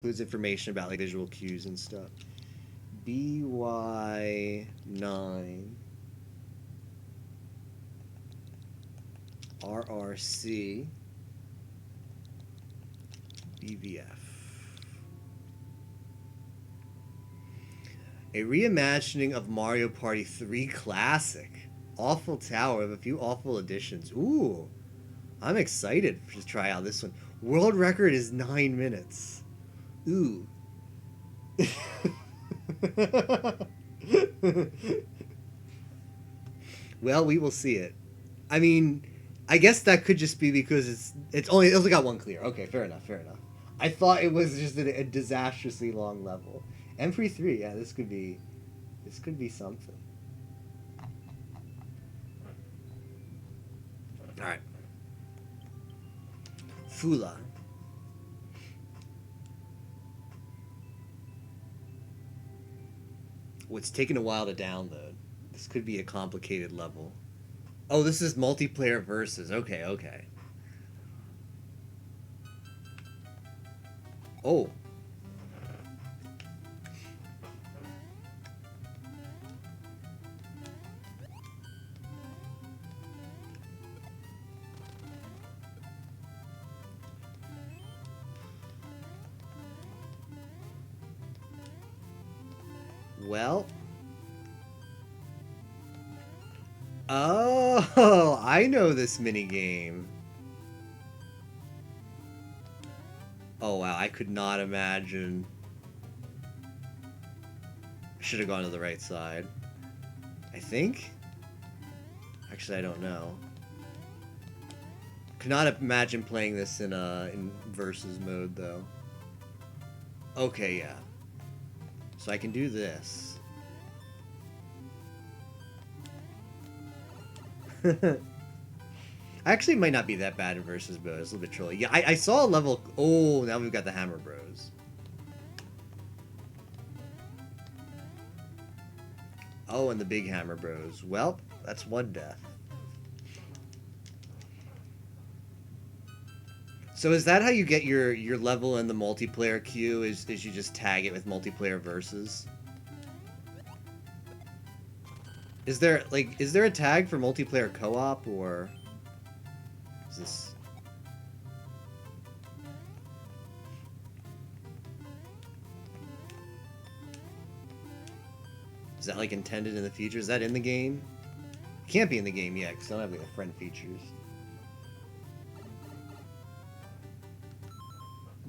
includes information about like visual cues and stuff. BY9-RRC-BVF. A reimagining of Mario Party 3 Classic. Awful Tower with a few awful additions. Ooh, I'm excited to try out this one. World record is 9 minutes. Ooh. Well, we will see it. I mean, I guess that could just be because it's only got one clear. Okay, fair enough, fair enough. I thought it was just a disastrously long level. MP3, yeah, this could be something. All right. Fula. Oh, it's taken a while to download. This could be a complicated level. Oh, this is multiplayer versus. Okay, okay. Oh. Well. Oh, I know this mini game. Oh wow, I could not imagine. I should have gone to the right side. I think? Actually, I don't know. Could not imagine playing this in versus mode though. Okay, yeah. So I can do this. Actually, it might not be that bad in versus mode. It's a little bit trolly. Yeah, I saw a level. Oh, now we've got the Hammer Bros. Oh, and the big Hammer Bros. Well, that's one death. So is that how you get your level in the multiplayer queue? Is you just tag it with multiplayer versus? Is there a tag for multiplayer co-op or is this? Is that like intended in the future? Is that in the game? It can't be in the game yet because I don't have like the friend features.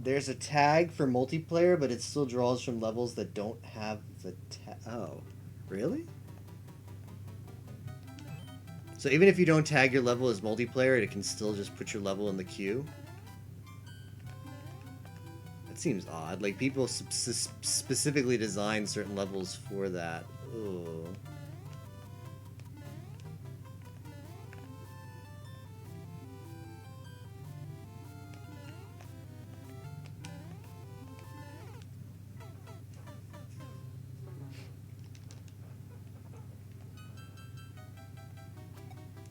There's a tag for multiplayer, but it still draws from levels that don't have the tag. Oh, really? So even if you don't tag your level as multiplayer, it can still just put your level in the queue? That seems odd. Like, people specifically design certain levels for that. Ooh.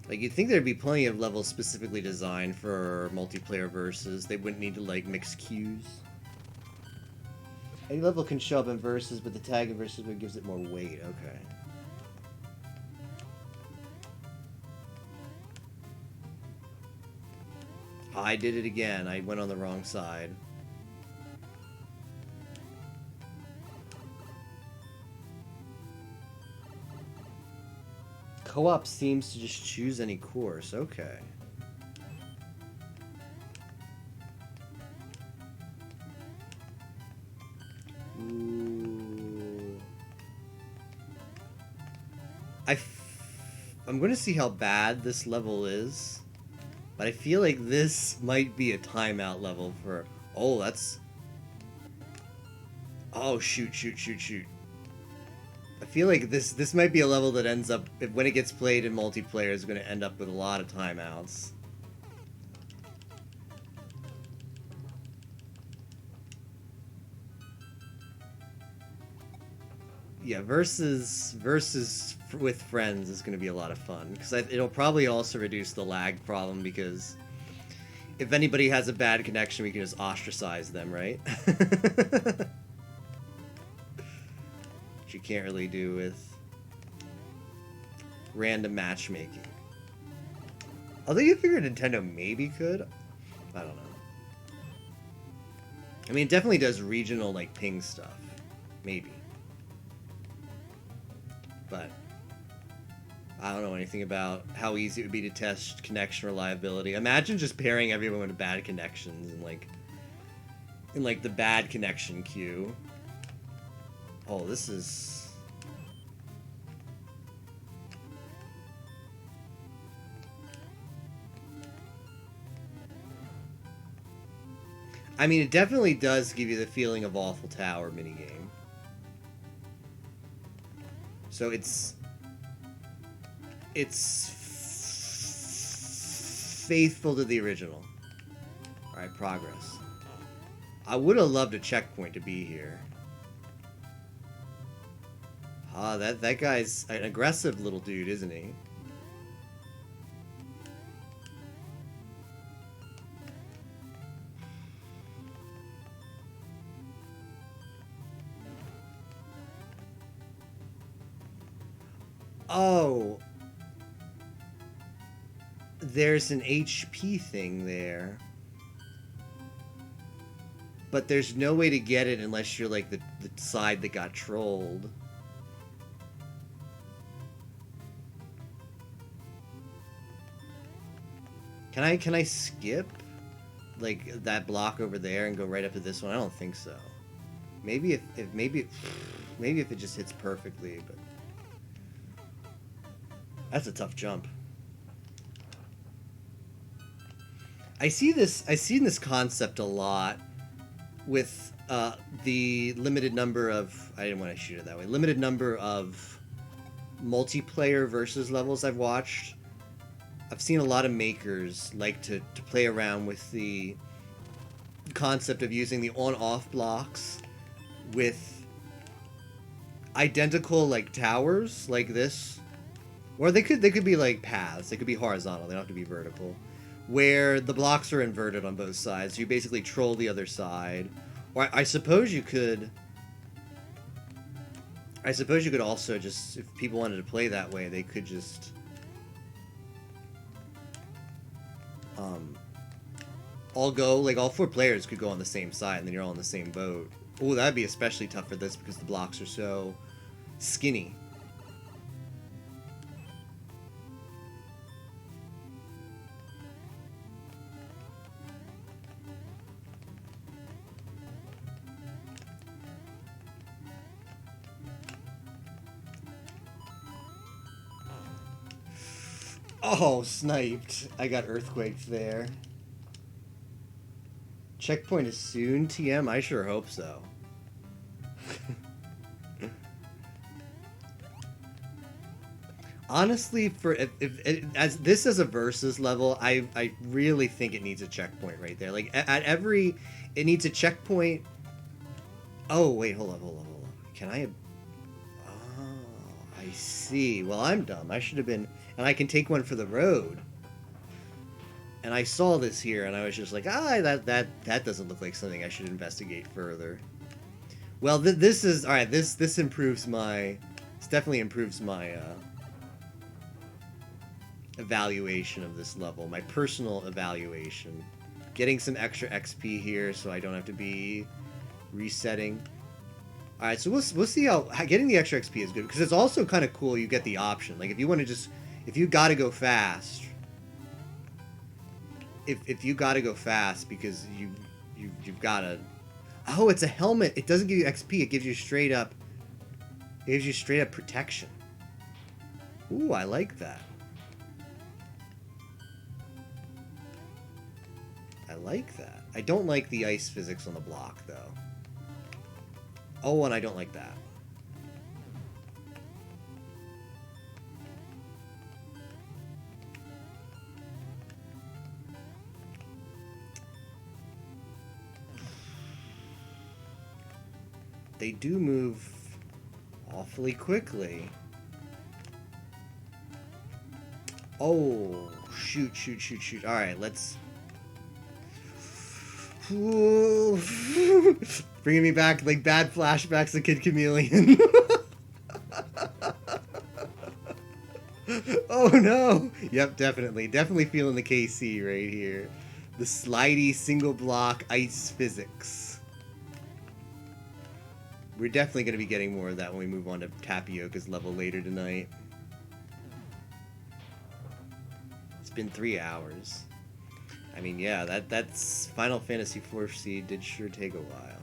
Like, you'd think there'd be plenty of levels specifically designed for multiplayer versus. They wouldn't need to, like, mix queues. Any level can show up in versus, but the tag in versus gives it more weight. Okay. I did it again. I went on the wrong side. Co-op seems to just choose any course. Okay. Ooh. I'm going to see how bad this level is. But I feel like this might be a timeout level for... Oh, that's... Oh, shoot. I feel like this might be a level that ends up, when it gets played in multiplayer, is going to end up with a lot of timeouts. Yeah, versus with friends is going to be a lot of fun because it'll probably also reduce the lag problem because If anybody has a bad connection, we can just ostracize them, right? Which you can't really do with random matchmaking. Although you figure Nintendo maybe could. I don't know. I mean, it definitely does regional, like, ping stuff. Maybe. But I don't know anything about how easy it would be to test connection reliability. Imagine just pairing everyone with bad connections and, like, in, like, the bad connection queue. Oh, this is... I mean, it definitely does give you the feeling of Awful Tower minigame. So it's faithful to the original. Alright, progress. I would have loved a checkpoint to be here. Ah, that guy's an aggressive little dude, isn't he? Oh, there's an HP thing there. But there's no way to get it unless you're like the side that got trolled. Can I skip like that block over there and go right up to this one? I don't think so. Maybe if it just hits perfectly, but that's a tough jump. I've seen this concept a lot with the limited number of... I didn't want to shoot it that way. Limited number of multiplayer versus levels I've watched. I've seen a lot of makers like to play around with the concept of using the on-off blocks with identical like towers like this. Or they could be like paths. They could be horizontal. They don't have to be vertical. Where the blocks are inverted on both sides. So you basically troll the other side. Or I suppose you could... I suppose you could also just... If people wanted to play that way, they could just... all go... Like, all four players could go on the same side, and then you're all in the same boat. Oh, that'd be especially tough for this because the blocks are so skinny. Oh, sniped. I got earthquaked there. Checkpoint is soon, TM? I sure hope so. Honestly, for as a versus level, I really think it needs a checkpoint right there. Like at every, it needs a checkpoint. Oh wait, hold on. Can I? Oh, I see. Well, I'm dumb. I should have been, and I can take one for the road. And I saw this here, and I was just like, that doesn't look like something I should investigate further. Well, this is all right. This improves my. This definitely improves my evaluation of this level. My personal evaluation. Getting some extra XP here, so I don't have to be resetting. All right, so we'll see how getting the extra XP is good because it's also kind of cool. You get the option, like if you want to just if you got to go fast. If you got to go fast because you've got to... Oh, it's a helmet. It doesn't give you XP. It gives you straight up... It gives you straight up protection. Ooh, I like that. I like that. I don't like the ice physics on the block, though. Oh, and I don't like that. They do move awfully quickly. Oh, shoot. Alright, let's Ooh. Bringing me back like bad flashbacks of Kid Chameleon. Oh no! Yep, definitely feeling the KC right here. The slidey single block ice physics. We're definitely going to be getting more of that when we move on to Tapioca's level later tonight. It's been 3 hours. I mean, yeah, that's Final Fantasy IV did sure take a while.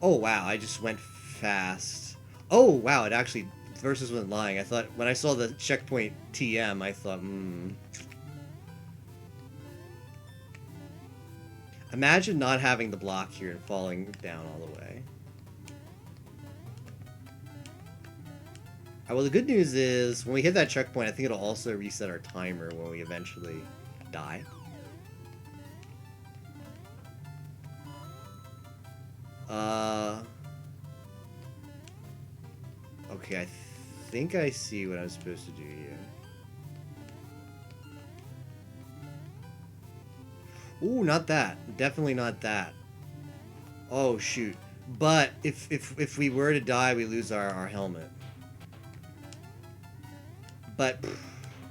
Oh wow, I just went fast. Oh wow, it actually Versus wasn't lying. I thought when I saw the checkpoint TM, I thought, Imagine not having the block here and falling down all the way. Well, the good news is, when we hit that checkpoint, I think it'll also reset our timer when we eventually die. Okay, I think I see what I'm supposed to do here. Ooh, not that. Definitely not that. Oh, shoot. But if we were to die, we lose our helmet. But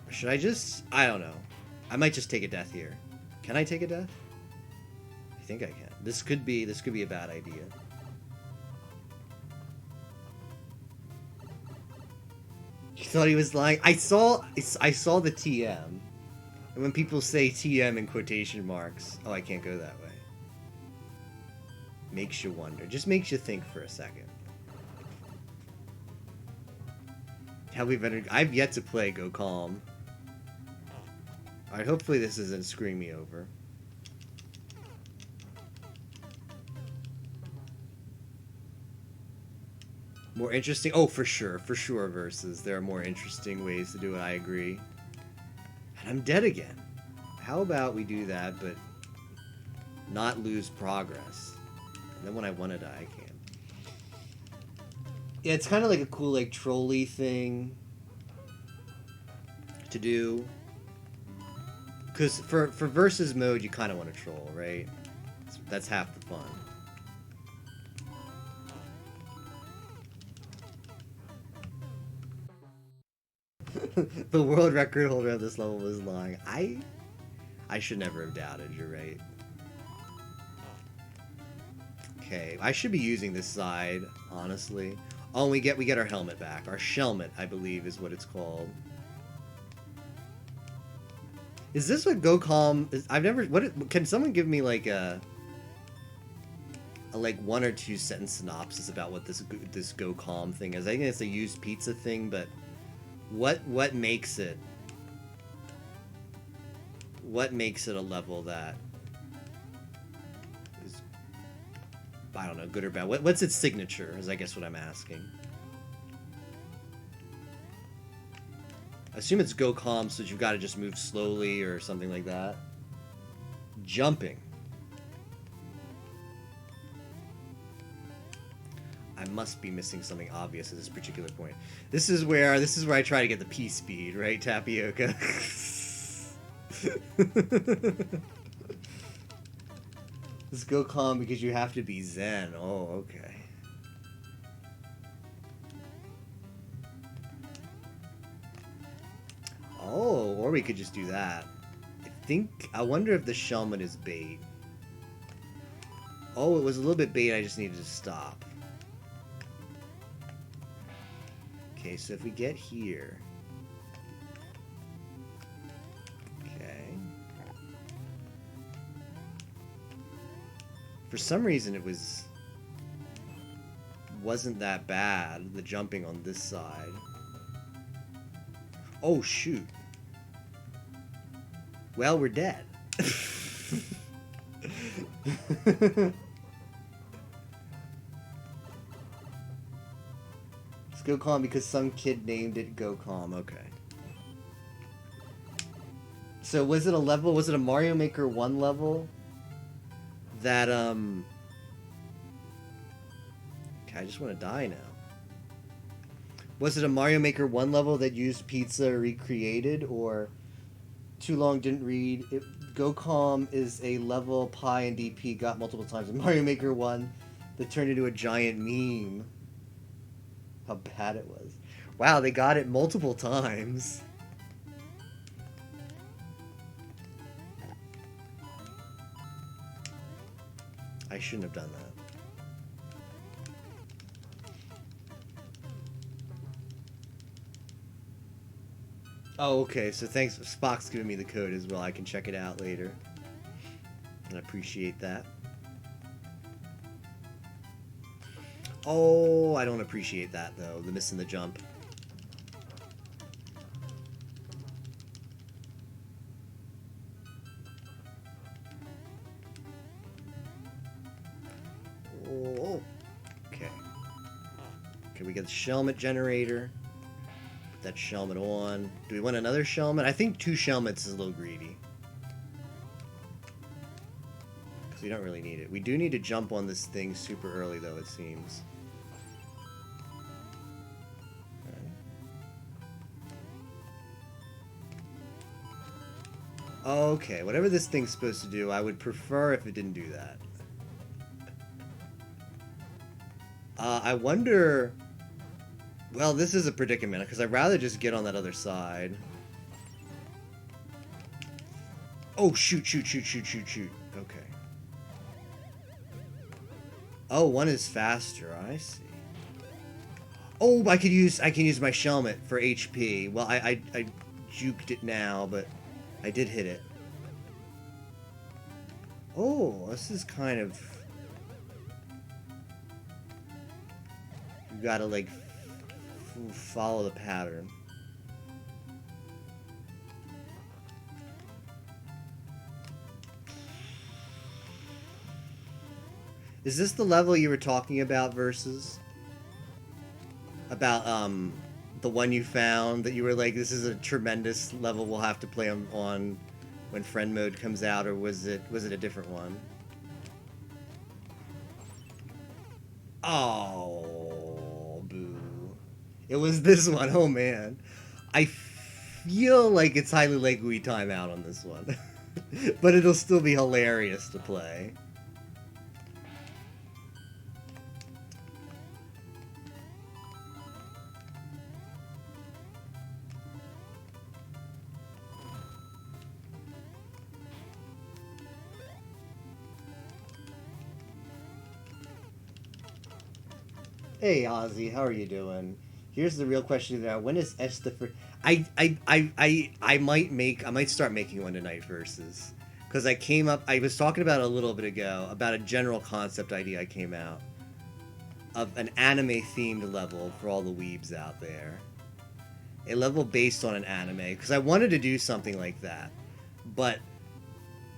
should I just... I don't know. I might just take a death here. Can I take a death? I think I can. This could be a bad idea. You thought he was lying? I saw the TM. And when people say TM in quotation marks, oh, I can't go that way. Makes you wonder. Just makes you think for a second. I've yet to play Go Calm. Alright, hopefully this isn't screwing me over. More interesting? Oh, for sure versus. There are more interesting ways to do it, I agree. And I'm dead again. How about we do that, but not lose progress? And then when I want to die, I can. Yeah, it's kind of like a cool, like, trolley thing to do. Because for versus mode, you kind of want to troll, right? That's half the fun. The world record holder of this level was lying. I should never have doubted, you're right. Okay, I should be using this side, honestly. Oh, we get our helmet back. Our shelmet, I believe, is what it's called. Is this what Go Calm is? I've never... Can someone give me, like, a like 1 or 2 sentence synopsis about what this Go Calm thing is? I think it's a used pizza thing, but what makes it... What makes it a level that is, I don't know, good or bad? What's its signature, is I guess what I'm asking. I assume it's Go Calm, so you've got to just move slowly or something like that. Jumping. I must be missing something obvious at this particular point. This is where I try to get the P speed, right, Tapioca? Let's Go Calm because you have to be Zen. Oh, okay. Oh, or we could just do that. I wonder if the Shelmet is bait. Oh, it was a little bit bait, I just needed to stop. Okay, so if we get here... Okay. For some reason it wasn't that bad, the jumping on this side. Oh, shoot. Well, we're dead. It's Go Calm because some kid named it Go Calm. Okay. So was it a level? Was it a Mario Maker 1 level? That, Okay, I just want to die now. Was it a Mario Maker 1 level that used pizza recreated, or too long, didn't read. GoCom is a level Pi and DP got multiple times in Mario Maker 1 that turned into a giant meme. How bad it was. Wow, they got it multiple times. I shouldn't have done that. Oh, okay, so thanks. Spock's giving me the code as well. I can check it out later. I appreciate that. Oh, I don't appreciate that, though. The missing the jump. Oh, okay. Okay, we got the Shelmet generator. That Shelmet on. Do we want another Shelmet? I think 2 Shelmets is a little greedy. Because we don't really need it. We do need to jump on this thing super early, though, it seems. Okay, whatever this thing's supposed to do, I would prefer if it didn't do that. I wonder... Well, this is a predicament, because I'd rather just get on that other side. Oh, shoot. Okay. Oh, one is faster, I see. Oh, I can use my Shelmet for HP. Well, I juked it now, but I did hit it. Oh, this is kind of... You gotta, like... follow the pattern. Is this the level you were talking about, Versus? About the one you found that you were like, this is a tremendous level we'll have to play on when friend mode comes out, or was it a different one? Oh, boo. It was this one. Oh, man. I feel like it's highly likely we time out on this one. But it'll still be hilarious to play. Hey, Ozzy, how are you doing? Here's the real question now. When is S the first? I might start making one tonight, Versus, because I was talking about it a little bit ago about a general concept idea I came out of an anime themed level for all the weebs out there, a level based on an anime, because I wanted to do something like that, but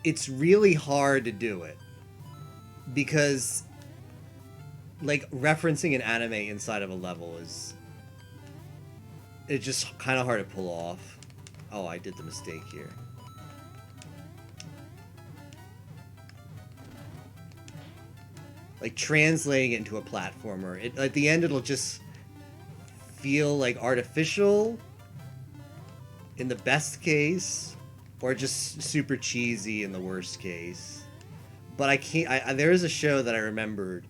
it's really hard to do it because, like, referencing an anime inside of a level it's just kind of hard to pull off. Oh, I did the mistake here. Like, translating it into a platformer, at the end it'll just feel like artificial in the best case, or just super cheesy in the worst case. But I can't. There is a show that I remembered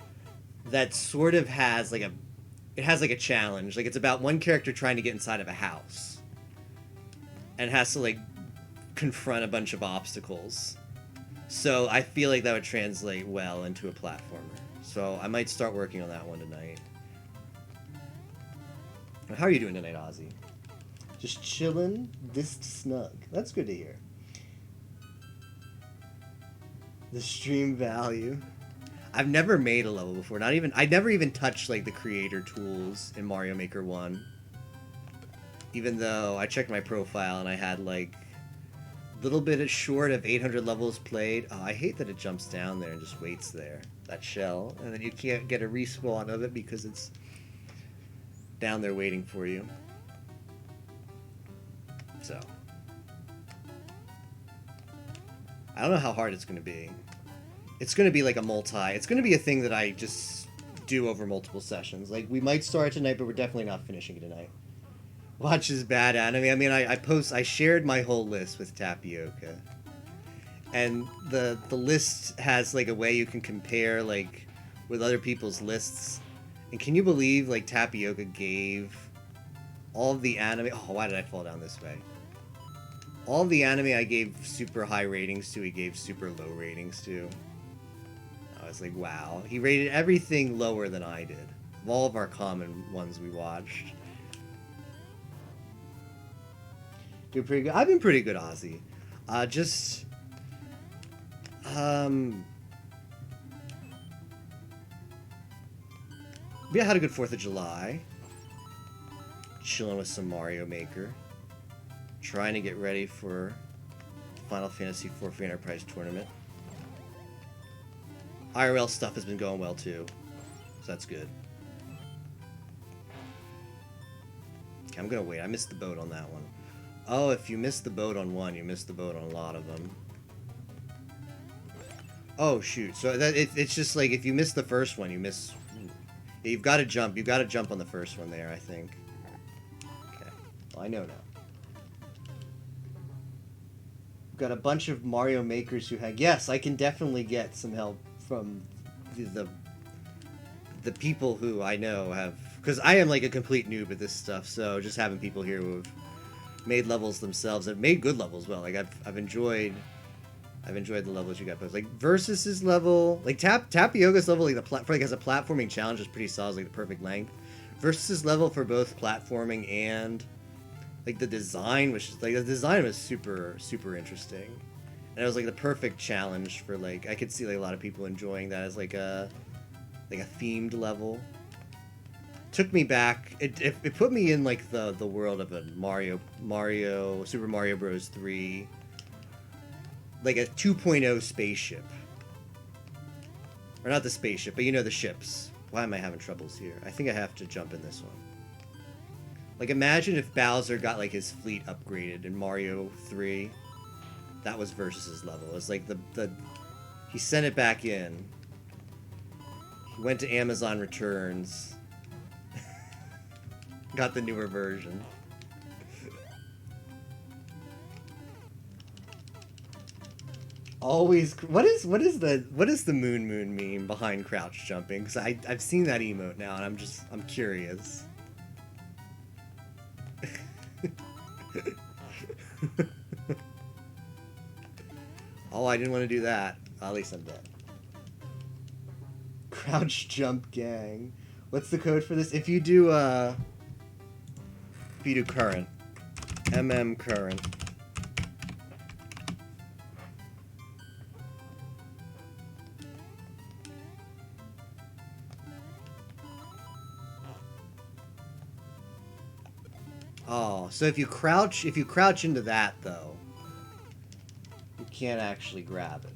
that sort of has like a challenge. Like, it's about one character trying to get inside of a house and has to, like, confront a bunch of obstacles. So I feel like that would translate well into a platformer. So I might start working on that one tonight. How are you doing tonight, Ozzy? Just chillin', this snug. That's good to hear. The stream value. I've never made a level before. I never even touched, like, the creator tools in Mario Maker 1. Even though I checked my profile and I had, like, a little bit short of 800 levels played. Oh, I hate that it jumps down there and just waits there. That shell. And then you can't get a respawn of it because it's down there waiting for you. So. I don't know how hard it's going to be. It's going to be like it's going to be a thing that I just do over multiple sessions. Like, we might start tonight, but we're definitely not finishing it tonight. Watches bad anime. I mean, I shared my whole list with Tapioca, and the list has like a way you can compare like with other people's lists. And can you believe like Tapioca gave all of the anime? Oh, why did I fall down this way? All of the anime I gave super high ratings to, he gave super low ratings to. I was like, wow. He rated everything lower than I did. Of all of our common ones we watched. Doing pretty good. I've been pretty good, Ozzy. We had a good 4th of July. Chilling with some Mario Maker. Trying to get ready for Final Fantasy IV Free Enterprise Tournament. IRL stuff has been going well too, so that's good. Okay, I'm gonna wait. I missed the boat on that one. Oh, if you missed the boat on one, you missed the boat on a lot of them. Oh shoot! So it's just like if you miss the first one, you miss. Yeah, you've got to jump. You've got to jump on the first one there, I think. Okay. Well, I know now. We've got a bunch of Mario makers who have. Yes, I can definitely get some help from the people who I know have, because I am like a complete noob at this stuff. So just having people here who have made levels themselves, have made good levels. Well, like I've enjoyed the levels you got posted. Like Versus's level, like Tapioca's level, like as a platforming challenge is pretty solid, like the perfect length. Versus's level for both platforming and like the design, which is like the design was super interesting, and it was like the perfect challenge for like I could see like a lot of people enjoying that as like a themed level. Took me back. It put me in like the world of a Super Mario Bros. 3. Like a 2.0 spaceship. Or not the spaceship, but you know the ships. Why am I having troubles here? I think I have to jump in this one. Like imagine if Bowser got like his fleet upgraded in Mario 3. That was Versus's level. It was like he sent it back in. He went to Amazon Returns. Got the newer version. Always. What is the moon meme behind crouch jumping? Because I've seen that emote now, and I'm curious. Oh, I didn't want to do that. At least I'm dead. Crouch jump gang. What's the code for this? If you do current, current. Oh, so if you crouch into that though, you can't actually grab it.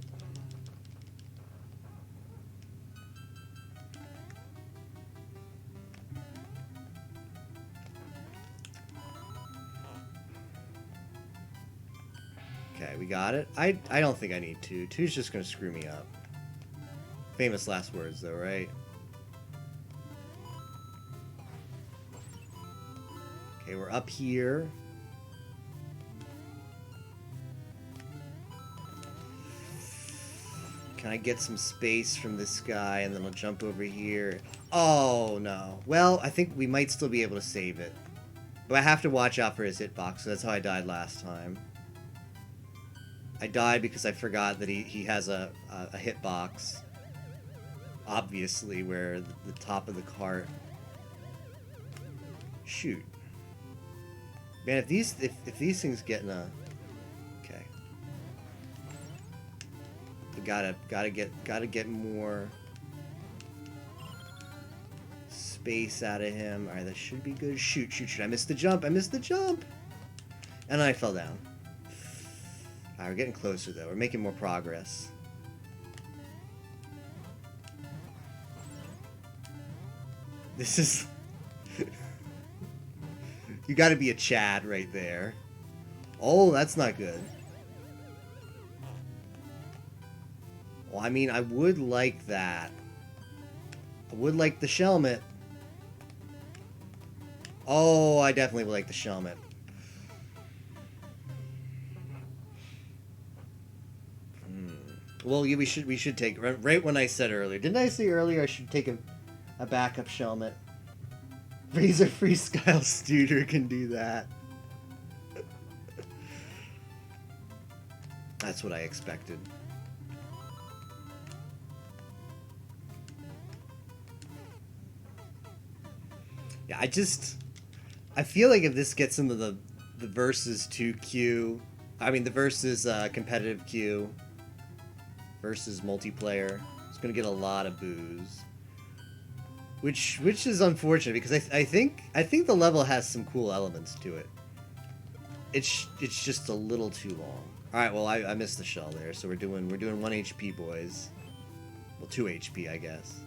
Okay, we got it. I don't think I need to. 2's just gonna screw me up. Famous last words though, right? Okay, we're up here. Can I get some space from this guy and then I'll jump over here? Oh, no. Well, I think we might still be able to save it. But I have to watch out for his hitbox, so that's how I died last time. I died because I forgot that he has a hitbox. Obviously, where the top of the cart... Shoot. Man, if these things get in a... Okay. We gotta get more space out of him. Alright, that should be good. Shoot. I missed the jump. And then I fell down. Alright, we're getting closer though. We're making more progress. This is... You gotta be a Chad right there. Oh, that's not good. Well, I mean, I would like that. I would like the Shelmet. Oh, I definitely would like the Shelmet. Well, yeah, we should take right when I said earlier. Didn't I say earlier I should take a backup Shelmet? Razor Freestyle Studer can do that. That's what I expected. Yeah, I feel like if this gets into the versus 2Q, I mean the versus competitive queue versus multiplayer, it's gonna get a lot of boos. Which is unfortunate because I think the level has some cool elements to it. It's just a little too long. All right, well I missed the shell there, so we're doing 1 HP, boys. Well, 2 HP, I guess.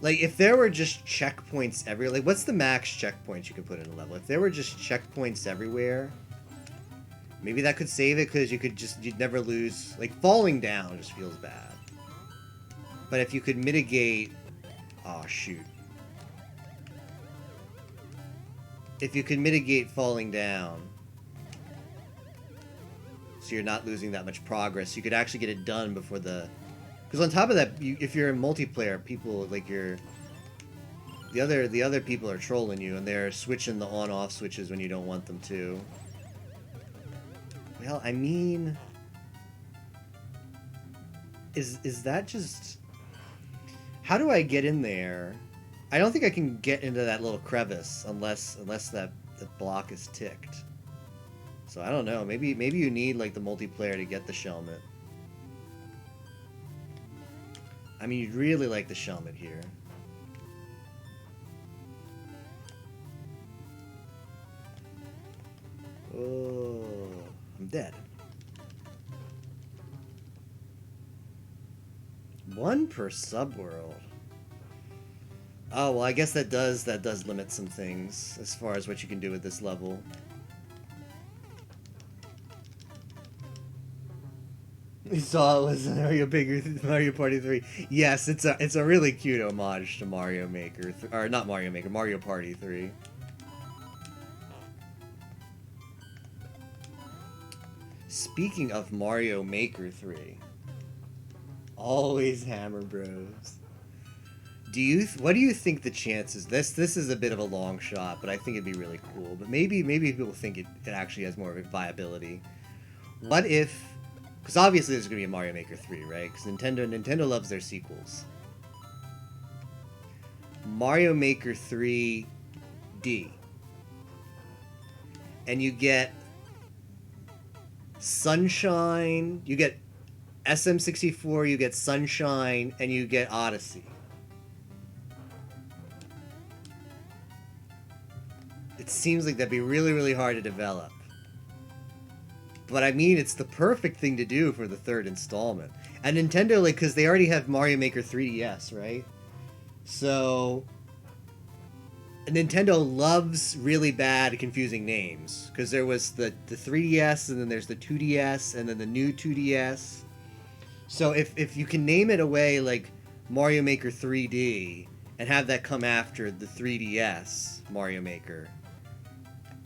Like, if there were just checkpoints everywhere, like, what's the max checkpoints you could put in a level? If there were just checkpoints everywhere, maybe that could save it because you'd never lose. Like, falling down just feels bad. But if you could mitigate, oh shoot. If you could mitigate falling down, so you're not losing that much progress, you could actually get it done before the. Because on top of that, if you're in multiplayer, people like the other people are trolling you, and they're switching the on-off switches when you don't want them to. Well, I mean, is that just? How do I get in there? I don't think I can get into that little crevice unless that block is ticked. So I don't know. Maybe you need like the multiplayer to get the Shelmet. I mean, you'd really like the Shelmet here. Oh, I'm dead. 1 per subworld. Oh, well, I guess that does limit some things as far as what you can do with this level. You saw it was Mario Party 3. Yes, it's a really cute homage to Mario Maker, or not Mario Maker, Mario Party 3. Speaking of Mario Maker 3, always Hammer Bros. What do you think the chances? This is a bit of a long shot, but I think it'd be really cool. But maybe people think it actually has more of a viability. What if? Because obviously there's going to be a Mario Maker 3, right? Because Nintendo loves their sequels. Mario Maker 3D. And you get Sunshine, you get SM64, you get Sunshine, and you get Odyssey. It seems like that'd be really, really hard to develop. But I mean, it's the perfect thing to do for the 3rd installment. And Nintendo, like, because they already have Mario Maker 3DS, right? So Nintendo loves really bad, confusing names. Because there was the 3DS, and then there's the 2DS, and then the new 2DS. So if you can name it away like Mario Maker 3D, and have that come after the 3DS Mario Maker,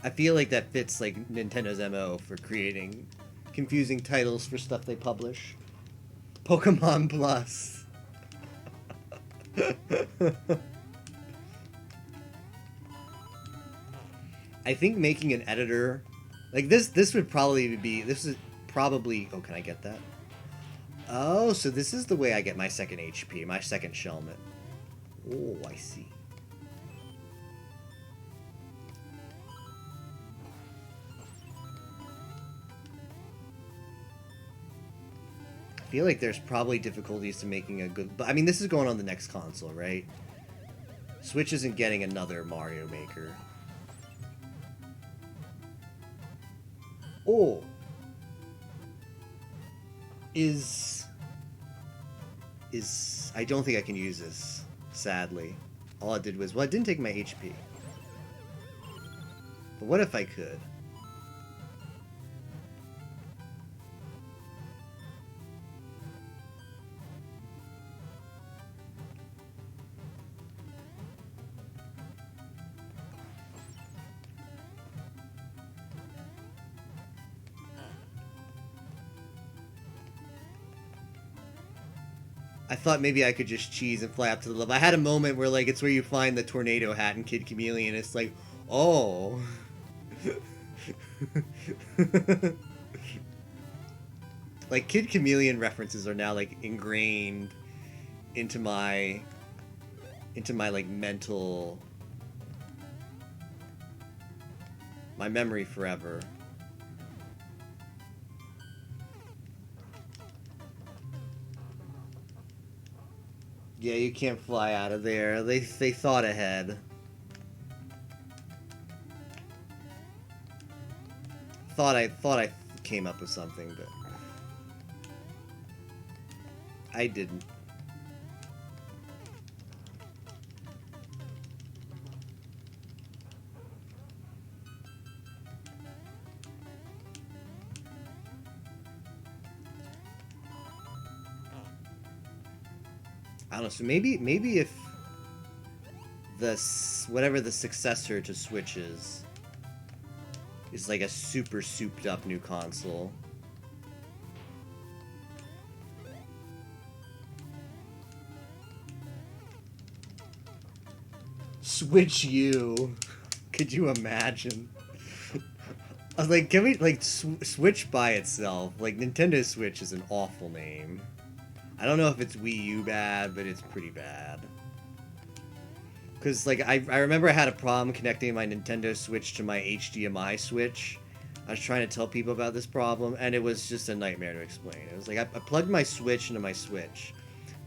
I feel like that fits like Nintendo's MO for creating confusing titles for stuff they publish. Pokemon Plus. I think making an editor like this would probably be oh, can I get that? Oh, so this is the way I get my 2nd HP, my 2nd Shelmet. Oh, I see. I feel like there's probably difficulties to making a good. But I mean, this is going on the next console, right? Switch isn't getting another Mario Maker. Oh, is I don't think I can use this. Sadly, all it did was it didn't take my HP. But what if I could? I thought maybe I could just cheese and fly up to the level. I had a moment where like it's where you find the tornado hat in Kid Chameleon. It's like, oh. Like Kid Chameleon references are now like ingrained into my like mental, my memory forever. Yeah, you can't fly out of there. They thought ahead. Thought I came up with something, but I didn't. I don't know. So maybe if whatever the successor to Switch is like a super souped up new console. Switch U. Could you imagine? I was like, can we like Switch by itself? Like Nintendo Switch is an awful name. I don't know if it's Wii U bad, but it's pretty bad. Because, like, I remember I had a problem connecting my Nintendo Switch to my HDMI Switch. I was trying to tell people about this problem, and it was just a nightmare to explain. It was like, I plugged my Switch into my Switch,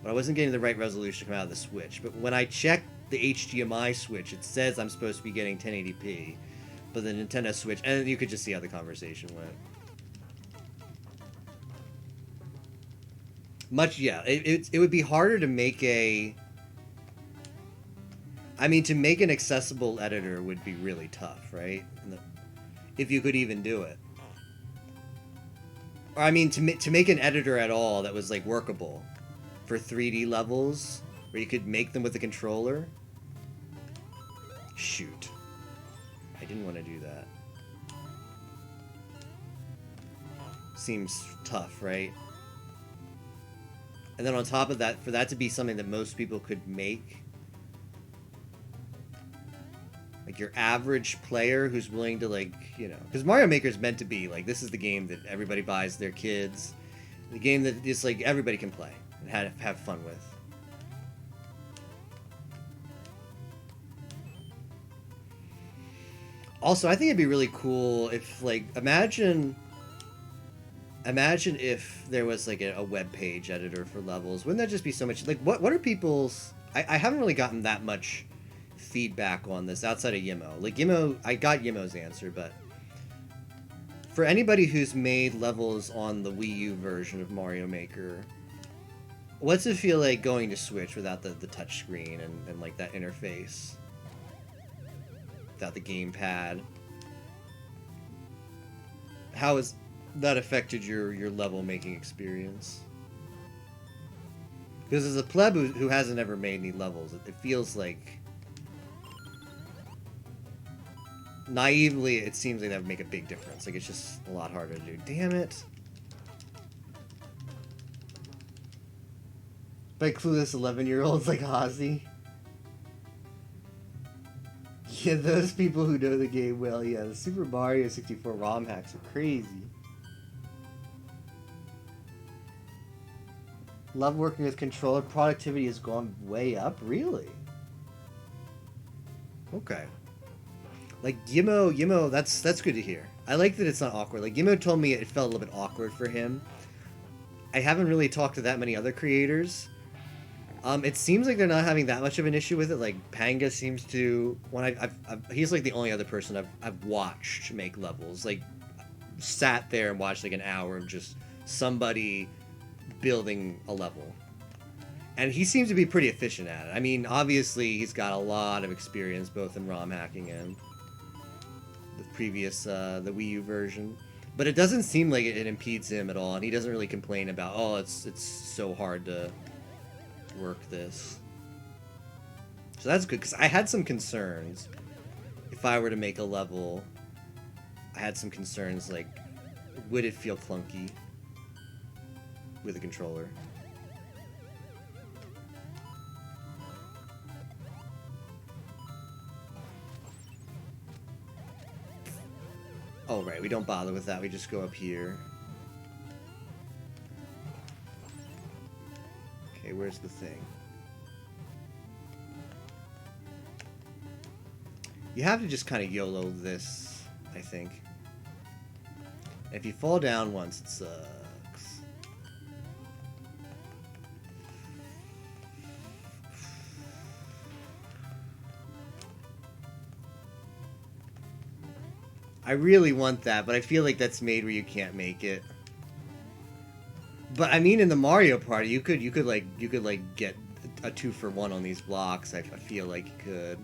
but I wasn't getting the right resolution to come out of the Switch. But when I checked the HDMI Switch, it says I'm supposed to be getting 1080p. But the Nintendo Switch, and you could just see how the conversation went. It would be harder to make a... I mean, to make an accessible editor would be really tough, right? If you could even do it. Or, I mean, to make an editor at all that was, like, workable for 3D levels, where you could make them with a controller. Shoot. I didn't want to do that. Seems tough, right? And then on top of that, for that to be something that most people could make, like your average player who's willing to, like, you know, because Mario Maker is meant to be like, this is the game that everybody buys their kids, the game that is like everybody can play and have fun with. Also, I think it'd be really cool if, like, imagine if there was like a web page editor for levels. Wouldn't that just be so much, like, what are people's... I haven't really gotten that much feedback on this outside of Yimo. Like, Yimo, I got Yimo's answer, but for anybody who's made levels on the Wii U version of Mario Maker, what's it feel like going to Switch without the touch screen and like that interface? Without the gamepad? How has that affected your level making experience? Because as a pleb who hasn't ever made any levels, it feels like, naively, it seems like that would make a big difference. Like, it's just a lot harder to do. Damn it. By clueless 11-year-olds like Ozzy. Yeah, those people who know the game well, yeah, the Super Mario 64 ROM hacks are crazy. Love working with controller. Productivity has gone way up? Really? Okay. Like, Yimo, that's good to hear. I like that it's not awkward. Like, Yimo told me it felt a little bit awkward for him. I haven't really talked to that many other creators. It seems like they're not having that much of an issue with it. Like, Panga seems to... he's like the only other person I've watched make levels. Like, sat there and watched like an hour of just somebody building a level. And he seems to be pretty efficient at it. I mean, obviously, he's got a lot of experience both in ROM hacking and the previous, the Wii U version. But it doesn't seem like it impedes him at all, and he doesn't really complain about, oh, it's so hard to work this. So that's good, because I had some concerns. If I were to make a level, I had some concerns, like, would it feel clunky with a controller? Oh, right, we don't bother with that. We just go up here. Okay, where's the thing? You have to just kind of YOLO this, I think. If you fall down once, it sucks. I really want that, but I feel like that's made where you can't make it. But I mean, in the Mario Party, you could get a 2-for-1 on these blocks. I feel like you could.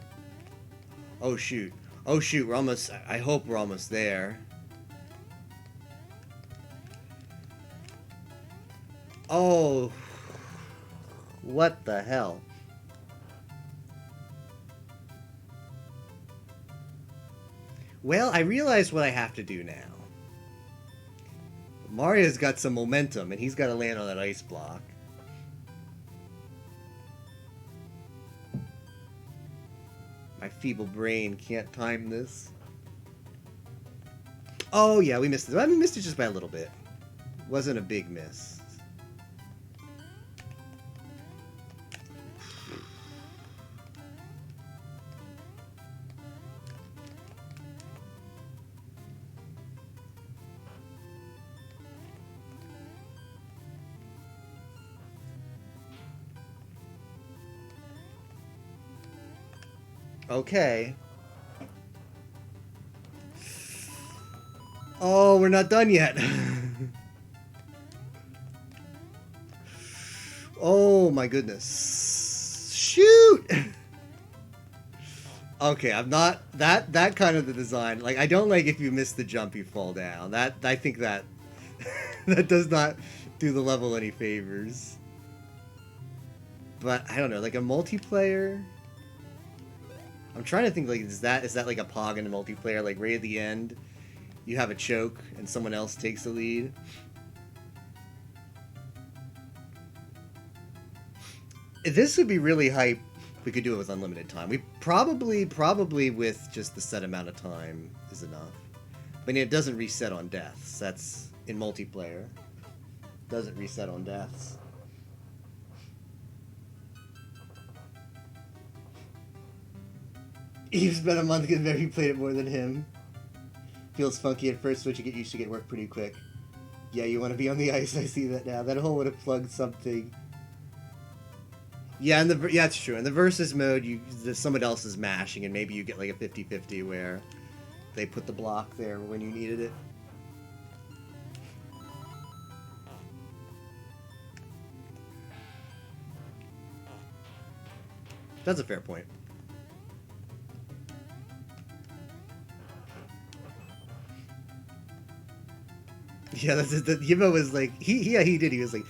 Oh shoot! Oh shoot! We're almost. I hope we're almost there. Oh, what the hell? Well, I realize what I have to do now. Mario's got some momentum, and he's got to land on that ice block. My feeble brain can't time this. Oh, yeah, we missed it. I mean, missed it just by a little bit. Wasn't a big miss. Okay. Oh, we're not done yet. Oh my goodness. Shoot! Okay, I'm not that kind of the design. Like, I don't like if you miss the jump you fall down. That I think that that does not do the level any favors. But I don't know, like a multiplayer. I'm trying to think, like, is that like a Pog in a multiplayer? Like, right at the end, you have a choke and someone else takes the lead. This would be really hype. We could do it with unlimited time. We probably with just the set amount of time is enough. But it doesn't reset on deaths. That's in multiplayer. Doesn't reset on deaths. You've spent a month because maybe you played it more than him. Feels funky at first, but you get used to get work pretty quick. Yeah, you want to be on the ice. I see that now. That hole would have plugged something. Yeah, it's true. In the versus mode, someone else is mashing, and maybe you get like a 50-50 where they put the block there when you needed it. That's a fair point. Yeah, that's the Yibo was like he did. He was like,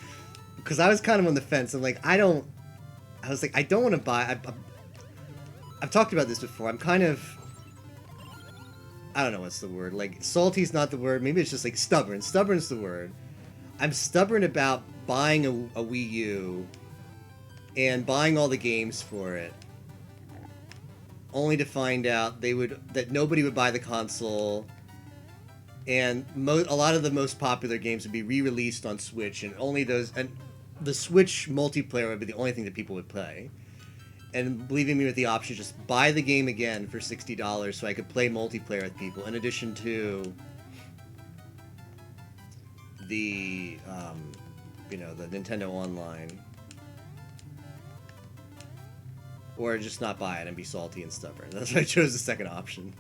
because I was kind of on the fence. I'm like, I don't want to buy. I've talked about this before. I'm kind of, I don't know what's the word. Like, salty's not the word. Maybe it's just like stubborn. Stubborn's the word. I'm stubborn about buying a Wii U and buying all the games for it, only to find out that nobody would buy the console. And a lot of the most popular games would be re-released on Switch, and only those, and the Switch multiplayer would be the only thing that people would play. And leaving me with the option to just buy the game again for $60 so I could play multiplayer with people, in addition to the, the Nintendo Online. Or just not buy it and be salty and stubborn. That's why I chose the second option.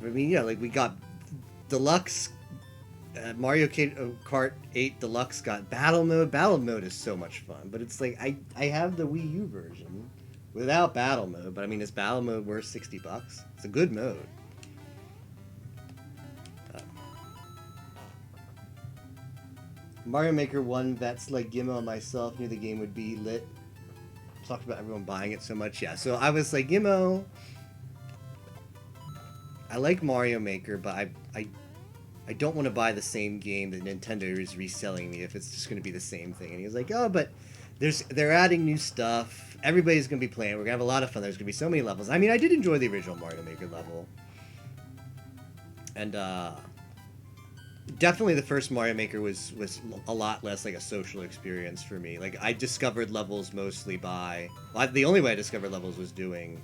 I mean, yeah, like we got Deluxe, Mario Kart 8 Deluxe got Battle Mode. Battle Mode is so much fun, but it's like, I have the Wii U version without Battle Mode, but I mean, is Battle Mode worth $60? It's a good mode. Mario Maker 1, that's like Gimmo and myself knew the game would be lit. Talked about everyone buying it so much, yeah. So I was like, Gimmo, I like Mario Maker, but I don't want to buy the same game that Nintendo is reselling me if it's just going to be the same thing. And he was like, oh, but they're adding new stuff. Everybody's gonna be playing. We're gonna have a lot of fun. There's gonna be so many levels. I mean, I did enjoy the original Mario Maker level, and definitely the first Mario Maker was a lot less like a social experience for me. Like, I discovered levels mostly by... Well, the only way I discovered levels was doing...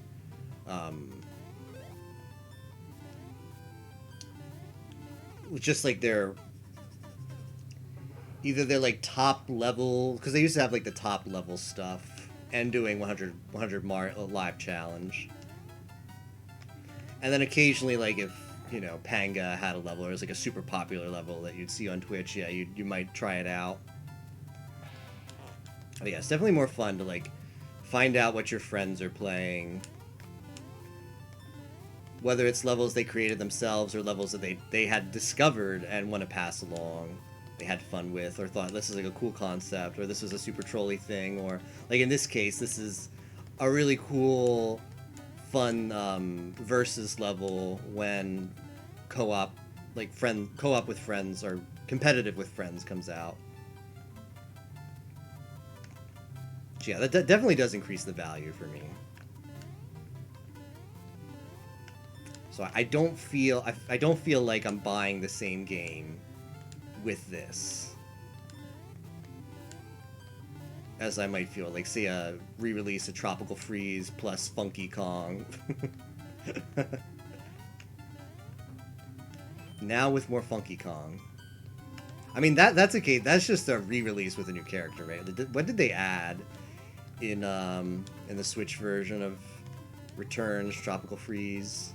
just like their... Either their like top level... Because they used to have like the top level stuff. And doing 100 Mario Live Challenge. And then occasionally, like, if... you know, Panga had a level, or it was like a super popular level that you'd see on Twitch, yeah, you might try it out. But yeah, it's definitely more fun to, like, find out what your friends are playing. Whether it's levels they created themselves, or levels that they had discovered and want to pass along, they had fun with, or thought this is like a cool concept, or this is a super trolly thing, or, like in this case, this is a really cool... fun versus level when co-op with friends or competitive with friends comes out. So yeah, that definitely does increase the value for me. So I don't feel like I'm buying the same game with this as I might feel, like, say, a re-release of Tropical Freeze plus Funky Kong. Now with more Funky Kong. I mean, that's okay. That's just a re-release with a new character, right? What did they add in the Switch version of Returns Tropical Freeze?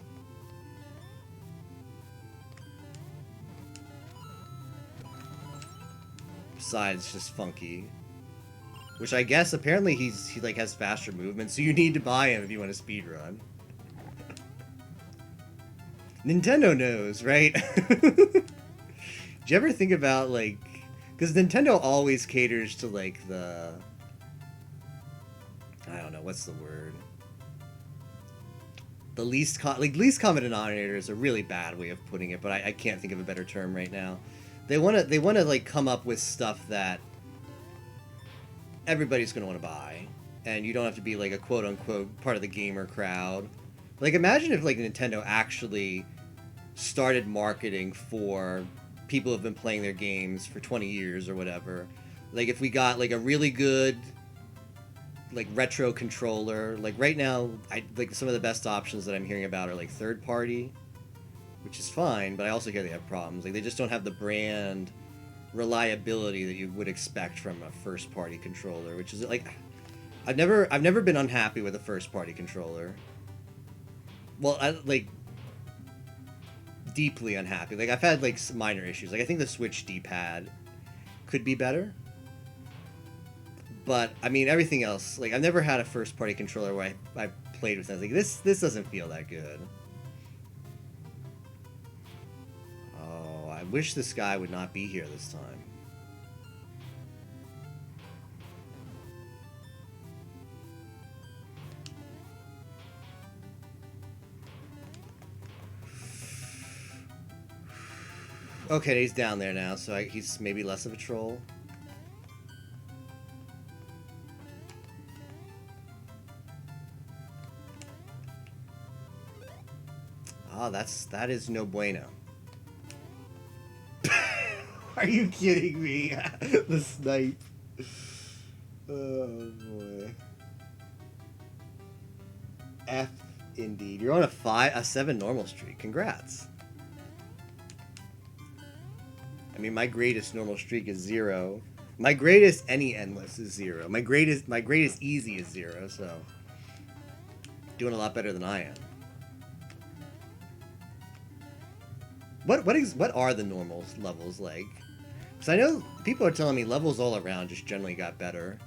Besides just Funky. Which I guess apparently he like has faster movement, so you need to buy him if you want to speedrun. Nintendo knows, right? Did you ever think about, like, because Nintendo always caters to, like, the, I don't know, what's the word? The least common denominator is a really bad way of putting it, but I can't think of a better term right now. They wanna like come up with stuff that everybody's going to want to buy, and you don't have to be like a quote-unquote part of the gamer crowd. Like, imagine if like Nintendo actually started marketing for people who have been playing their games for 20 years or whatever. Like, if we got like a really good like retro controller, like right now, like some of the best options that I'm hearing about are like third party, which is fine, but I also hear they have problems. Like, they just don't have the brand reliability that you would expect from a first-party controller, which is like, I've never been unhappy with a first-party controller. Well, like deeply unhappy. Like, I've had like some minor issues. Like, I think the Switch D-pad could be better, but I mean everything else. Like, I've never had a first-party controller where I played with. I was like, this doesn't feel that good. I wish this guy would not be here this time. Okay, he's down there now, so he's maybe less of a troll. Ah, that is no bueno. Are you kidding me? The snipe. Oh boy. F indeed. You're on a 7 normal streak. Congrats. I mean, my greatest normal streak is 0. My greatest any endless is 0. My greatest easy is 0. So doing a lot better than I am. What are the normal levels like? Because I know people are telling me levels all around just generally got better.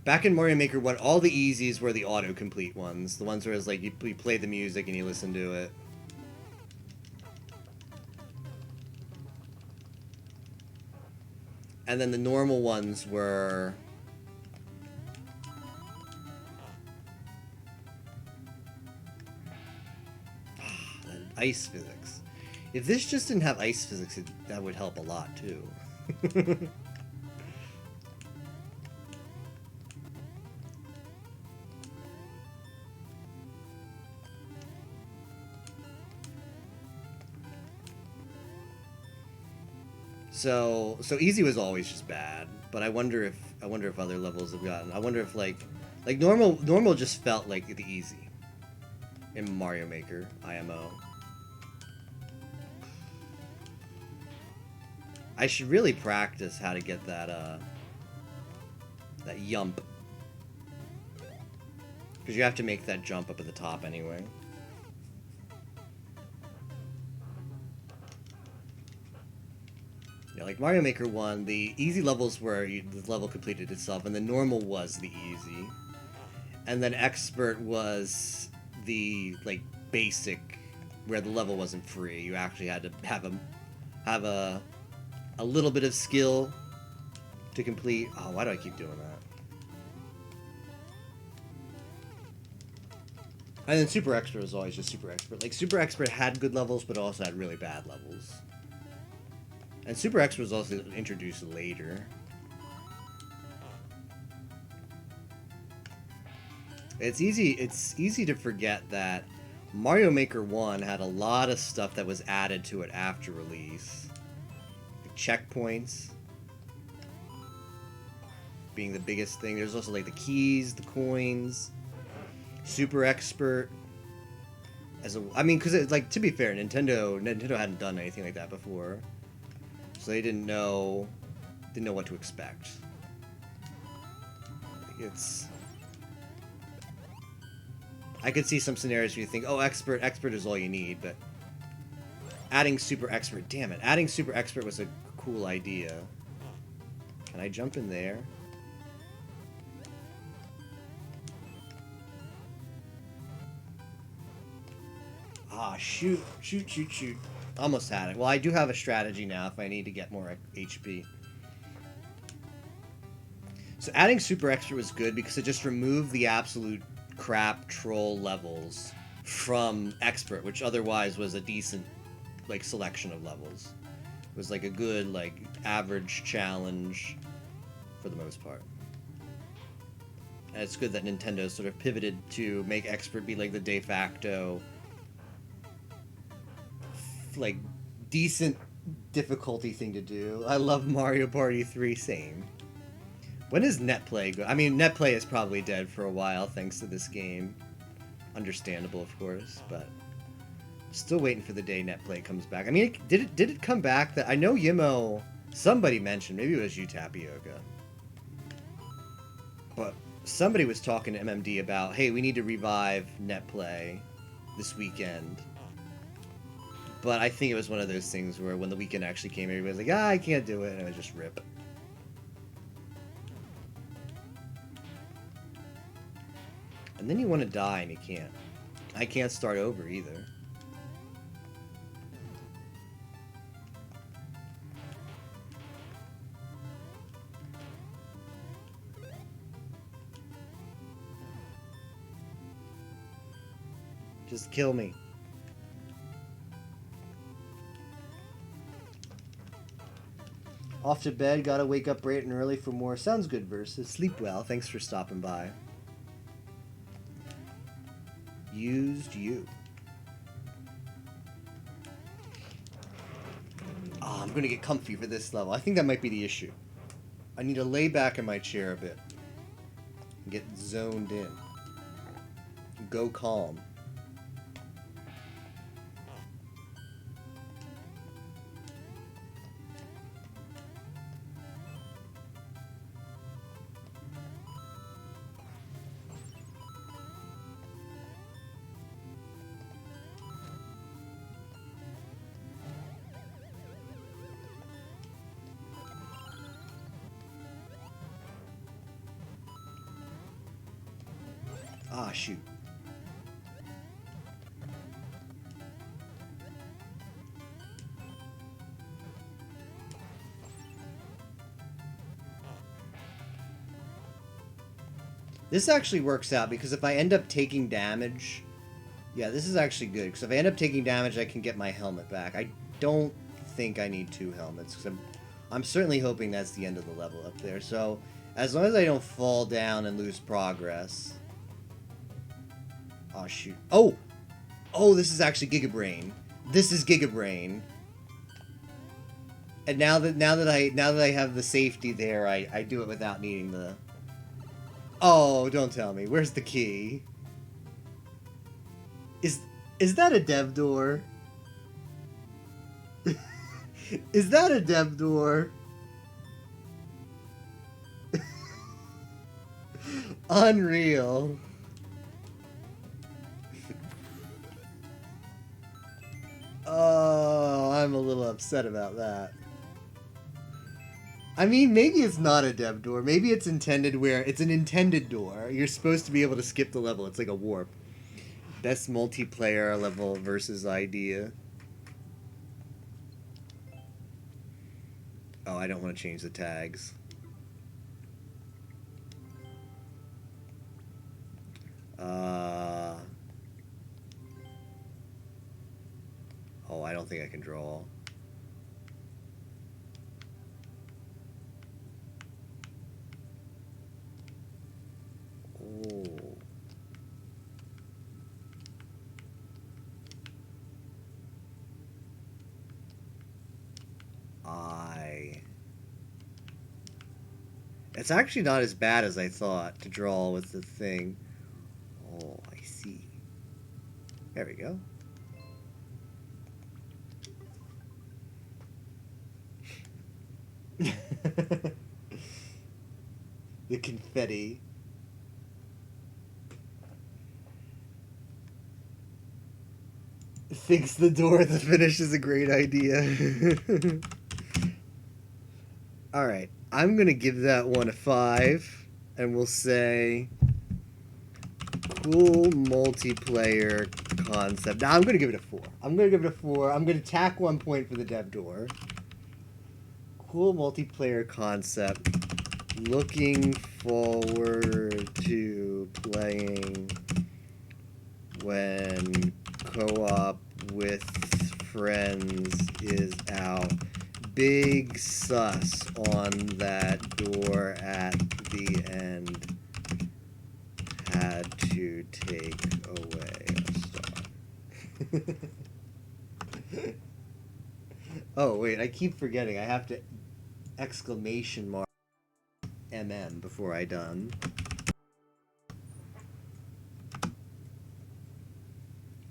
Back in Mario Maker 1, all the easies were the autocomplete ones. The ones where it's like you play the music and you listen to it. And then the normal ones were... ice physics. If this just didn't have ice physics, that would help a lot, too. So easy was always just bad, but I wonder if other levels have gotten. I wonder if like normal just felt like the easy in Mario Maker IMO. I should really practice how to get that yump, because you have to make that jump up at the top anyway. Yeah, like Mario Maker 1, the easy levels where the level completed itself, and the normal was the easy. And then Expert was the, like, basic, where the level wasn't free. You actually had to have a little bit of skill to complete. Oh, why do I keep doing that? And then Super Expert was always just Super Expert. Like, Super Expert had good levels, but also had really bad levels. And Super Expert was also introduced later. It's easy to forget that Mario Maker 1 had a lot of stuff that was added to it after release. The checkpoints being the biggest thing. There's also like the keys, the coins, Super Expert. I mean, because like, to be fair, Nintendo hadn't done anything like that before, so they didn't know what to expect. I could see some scenarios where you think, oh, expert is all you need, but adding Super Expert, damn it, adding Super Expert was a cool idea. Can I jump in there? Ah, shoot. Almost had it. Well, I do have a strategy now if I need to get more HP. So adding Super Expert was good because it just removed the absolute crap troll levels from Expert, which otherwise was a decent, like, selection of levels. It was like a good, like, average challenge for the most part. And it's good that Nintendo sort of pivoted to make Expert be like the de facto, like, decent difficulty thing to do. I love Mario Party 3, same. When is NetPlay go? I mean, NetPlay is probably dead for a while thanks to this game. Understandable, of course, but still waiting for the day NetPlay comes back. I mean, did it come back? That I know Yimo, somebody mentioned, maybe it was you, Tapioca, but somebody was talking to MMD about, hey, we need to revive NetPlay this weekend. But I think it was one of those things where when the weekend actually came, everybody was like, I can't do it, and it was just rip. And then you want to die and you can't. I can't start over either. Just kill me. Off to bed, gotta wake up bright and early for more. Sounds good, Versus. Sleep well. Thanks for stopping by. Used you. Oh, I'm gonna get comfy for this level. I think that might be the issue. I need to lay back in my chair a bit. And get zoned in. Go calm. Ah, shoot. This actually works out because if I end up taking damage... Yeah, this is actually good, because if I end up taking damage, I can get my helmet back. I don't think I need 2 helmets, because I'm certainly hoping that's the end of the level up there. So, as long as I don't fall down and lose progress... Oh, shoot. Oh! Oh, this is actually Giga Brain. This is Giga Brain. And now that I have the safety there, I do it without needing the. Oh, don't tell me. Where's the key? Is is that a dev door? Is that a dev door? Unreal. Oh, I'm a little upset about that. I mean, maybe it's not a dev door. Maybe it's intended where it's an intended door. You're supposed to be able to skip the level. It's like a warp. Best multiplayer level versus idea. Oh, I don't want to change the tags. Oh, I don't think I can draw. Oh. It's actually not as bad as I thought to draw with the thing. Oh, I see. There we go. The confetti. Thinks the door at the finish is a great idea. Alright, I'm gonna give that one a 5, and we'll say cool multiplayer concept. Now I'm gonna give it a 4. I'm gonna tack 1 point for the dev door. Cool multiplayer concept. Looking forward to playing when co-op with friends is out. Big sus on that door at the end. Had to take away a star. Oh wait, I keep forgetting. I have to exclamation mark MM before I done.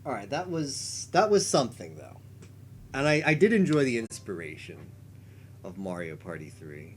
All right, that was something though, and I did enjoy the inspiration of Mario Party 3.